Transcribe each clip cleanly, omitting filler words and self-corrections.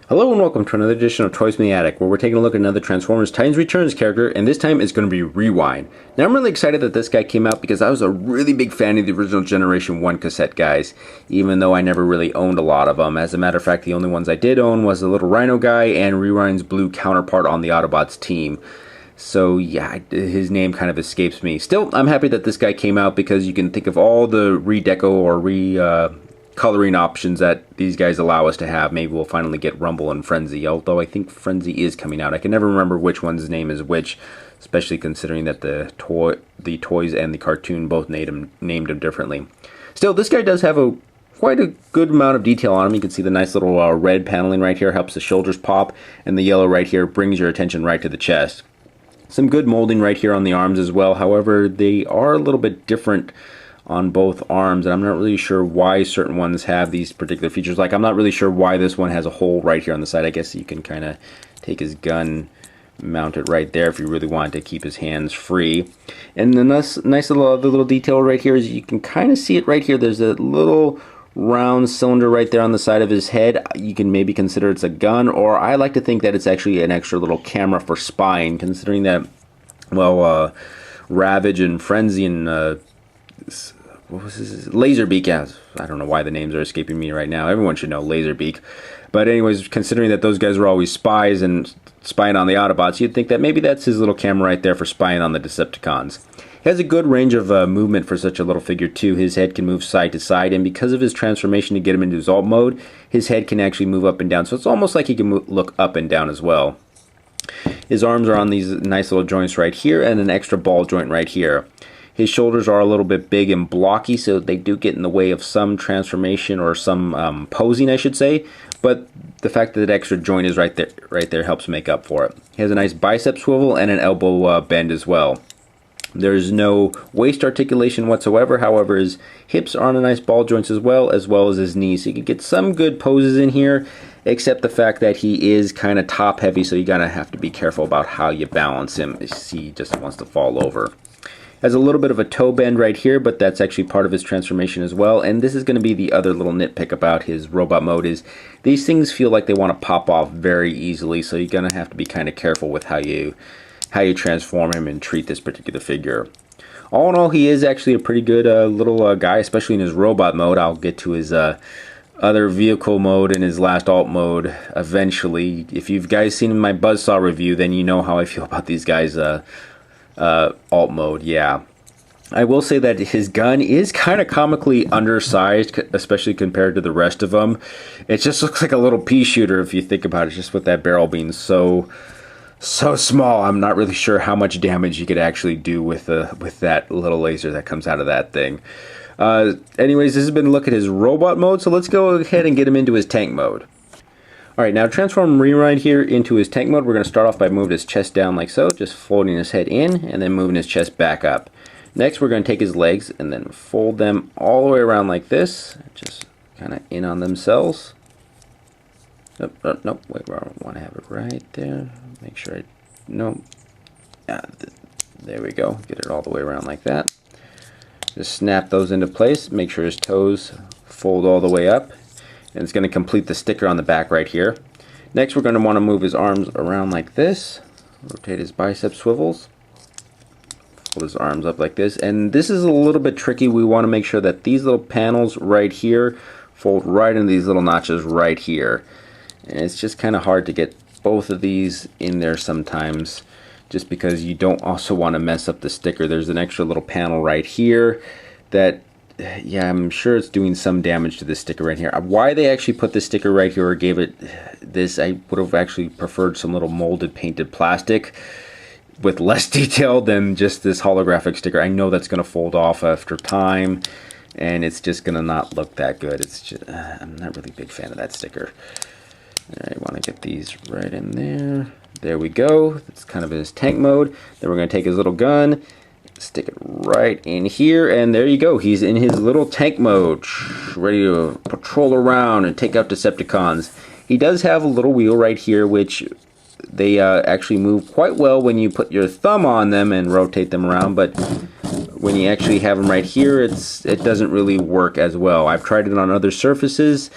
Hello and welcome to another edition of Toys from the Attic, where we're taking a look at another Transformers Titans Returns character, and this time it's going to be Rewind. Now I'm really excited that this guy came out because I was a really big fan of the original Generation 1 cassette guys, even though I never really owned a lot of them. As a matter of fact, the only ones I did own was the little Rhino guy and Rewind's blue counterpart on the Autobots team. So yeah, his name kind of escapes me. Still, I'm happy that this guy came out because you can think of all the redeco or coloring options that these guys allow us to have. Maybe we'll finally get Rumble and Frenzy, although I think Frenzy is coming out. I can never remember which one's name is which, especially considering that the toys and the cartoon both named him differently. Still, this guy does have quite a good amount of detail on him. You can see the nice little red paneling right here helps the shoulders pop, and the yellow right here brings your attention right to the chest. Some good molding right here on the arms as well. However, they are a little bit different on both arms, and I'm not really sure why certain ones have these particular features. Like, I'm not really sure why this one has a hole right here on the side. I guess you can kind of take his gun, mount it right there if you really want to keep his hands free. And the nice little other little detail right here is you can kind of see it right here. There's a little round cylinder right there on the side of his head. You can maybe consider it's a gun, or I like to think that it's actually an extra little camera for spying, considering that, well, Ravage and Frenzy and what was his Laserbeak? Yeah, I don't know why the names are escaping me right now. Everyone should know Laserbeak. But anyways, considering that those guys were always spies and spying on the Autobots, you'd think that maybe that's his little camera right there for spying on the Decepticons. He has a good range of movement for such a little figure too. His head can move side to side, and because of his transformation to get him into his alt mode, his head can actually move up and down. So it's almost like he can look up and down as well. His arms are on these nice little joints right here, and an extra ball joint right here. His shoulders are a little bit big and blocky, so they do get in the way of some transformation or some posing, I should say. But the fact that that extra joint is right there helps make up for it. He has a nice bicep swivel and an elbow bend as well. There's no waist articulation whatsoever. However, his hips are on a nice ball joints as well as his knees. So you can get some good poses in here, except the fact that he is kind of top heavy, so you're gonna have to be careful about how you balance him. He just wants to fall over. Has a little bit of a toe bend right here, but that's actually part of his transformation as well. And this is going to be the other little nitpick about his robot mode is these things feel like they want to pop off very easily, so you're going to have to be kind of careful with how you transform him and treat this particular figure. All in all, he is actually a pretty good little guy, especially in his robot mode. I'll get to his other vehicle mode and his last alt mode eventually. If you've guys seen my Buzzsaw review, then you know how I feel about these guys alt mode. Yeah, I will say that his gun is kind of comically undersized, especially compared to the rest of them. It just looks like a little pea shooter if you think about it, just with that barrel being so small. I'm not really sure how much damage you could actually do with that little laser that comes out of that thing. Anyways, this has been a look at his robot mode, so let's go ahead and get him into his tank mode. Alright, now to transform Rewind here into his tank mode, we're going to start off by moving his chest down like so, just folding his head in, and then moving his chest back up. Next, we're going to take his legs and then fold them all the way around like this, just kind of in on themselves. Nope, wait, I want to have it right there. Make sure there we go. Get it all the way around like that. Just snap those into place, make sure his toes fold all the way up. And it's going to complete the sticker on the back right here. Next, we're going to want to move his arms around like this. Rotate his bicep swivels. Fold his arms up like this. And this is a little bit tricky. We want to make sure that these little panels right here fold right into these little notches right here. And it's just kind of hard to get both of these in there sometimes, just because you don't also want to mess up the sticker. There's an extra little panel right here that, yeah, I'm sure it's doing some damage to this sticker right here. Why they actually put this sticker right here or gave it this, I would have actually preferred some little molded painted plastic with less detail than just this holographic sticker. I know that's going to fold off after time, and it's just going to not look that good. It's just, I'm not really a big fan of that sticker. I want to get these right in there. There we go. It's kind of in his tank mode. Then we're going to take his little gun, stick it right in here, and there you go. He's in his little tank mode, ready to patrol around and take out Decepticons. He does have a little wheel right here, which they actually move quite well when you put your thumb on them and rotate them around, but when you actually have them right here, it doesn't really work as well. I've tried it on other surfaces,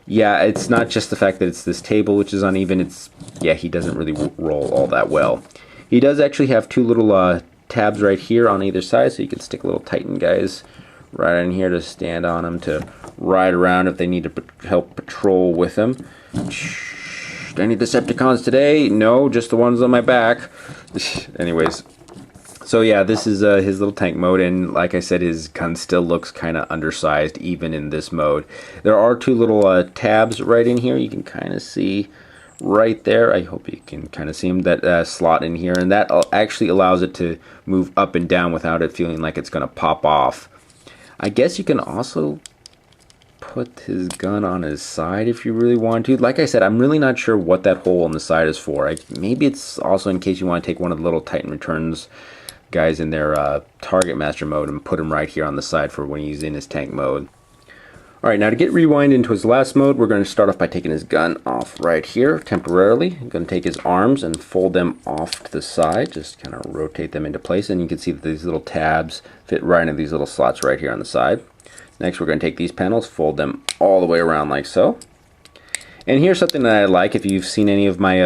yeah, it's not just the fact that it's this table which is uneven. It's, yeah, he doesn't really roll all that well. He does actually have two little tabs right here on either side, so you can stick little Titan guys right in here to stand on them to ride around if they need to help patrol with them. Any Decepticons today? No, just the ones on my back. Anyways, so yeah, this is his little tank mode, and like I said, his gun still looks kind of undersized even in this mode. There are two little tabs right in here. You can kind of see right there. I hope you can kind of see them, that slot in here, and that actually allows it to move up and down without it feeling like it's going to pop off. I guess you can also put his gun on his side if you really want to. Like I said, I'm really not sure what that hole on the side is for. Maybe it's also in case you want to take one of the little Titan Returns guys in their target master mode and put him right here on the side for when he's in his tank mode. Alright, now to get Rewind into his last mode, we're going to start off by taking his gun off right here temporarily. I'm going to take his arms and fold them off to the side, just kind of rotate them into place, and you can see that these little tabs fit right into these little slots right here on the side. Next, we're going to take these panels, fold them all the way around like so. And here's something that I like. If you've seen any of my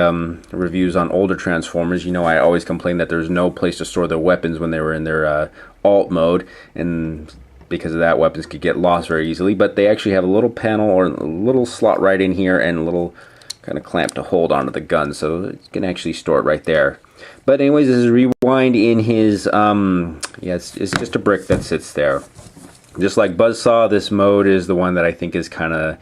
reviews on older Transformers, you know I always complained that there's no place to store their weapons when they were in their alt mode, and because of that, weapons could get lost very easily. But they actually have a little panel or a little slot right in here and a little kind of clamp to hold onto the gun, so you can actually store it right there. But anyways, this is Rewind in his, yeah, it's just a brick that sits there. Just like Buzzsaw, this mode is the one that I think is kind of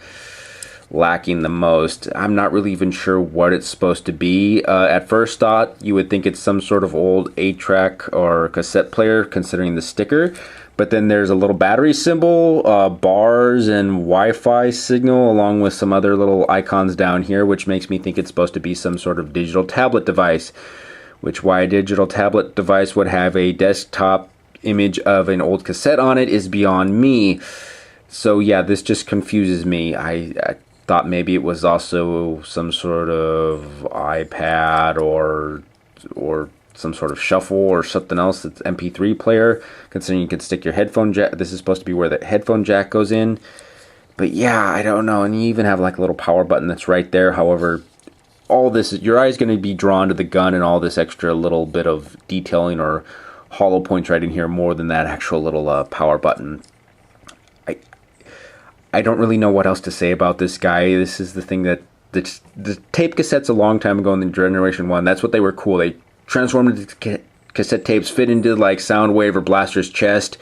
lacking the most. I'm not really even sure what it's supposed to be. At first thought, you would think it's some sort of old 8-track or cassette player, considering the sticker. But then there's a little battery symbol, bars, and Wi-Fi signal, along with some other little icons down here, which makes me think it's supposed to be some sort of digital tablet device. Which, why a digital tablet device would have a desktop image of an old cassette on it is beyond me. So yeah, this just confuses me. I thought maybe it was also some sort of iPad or some sort of shuffle or something else that's MP3 player, considering you can stick your headphone jack. This is supposed to be where the headphone jack goes in. But yeah, I don't know. And you even have like a little power button that's right there. However, all this, your eye is going to be drawn to the gun and all this extra little bit of detailing or hollow points right in here more than that actual little power button. I don't really know what else to say about this guy. This is the thing that the tape cassettes a long time ago in the Generation 1, that's what they were cool. They transformed into cassette tapes, fit into like Soundwave or Blaster's chest,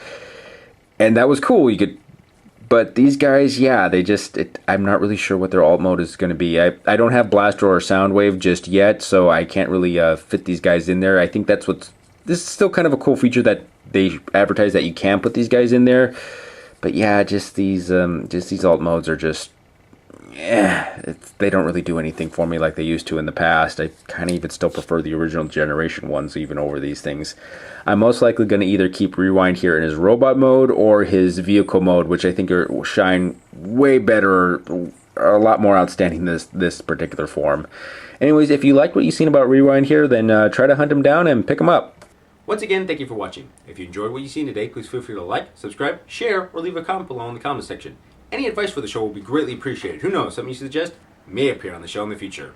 and that was cool. You could, but these guys, yeah, they just, I'm not really sure what their alt mode is going to be. I don't have Blaster or Soundwave just yet, so I can't really fit these guys in there. I think that's what's, this is still kind of a cool feature that they advertise that you can put these guys in there. But yeah, just these alt modes are just, they don't really do anything for me like they used to in the past. I kind of even still prefer the original Generation ones even over these things. I'm most likely going to either keep Rewind here in his robot mode or his vehicle mode, which I think shine way better, are a lot more outstanding than this particular form. Anyways, if you liked what you've seen about Rewind here, then try to hunt him down and pick him up. Once again, thank you for watching. If you enjoyed what you've seen today, please feel free to like, subscribe, share, or leave a comment below in the comment section. Any advice for the show will be greatly appreciated. Who knows, something you suggest may appear on the show in the future.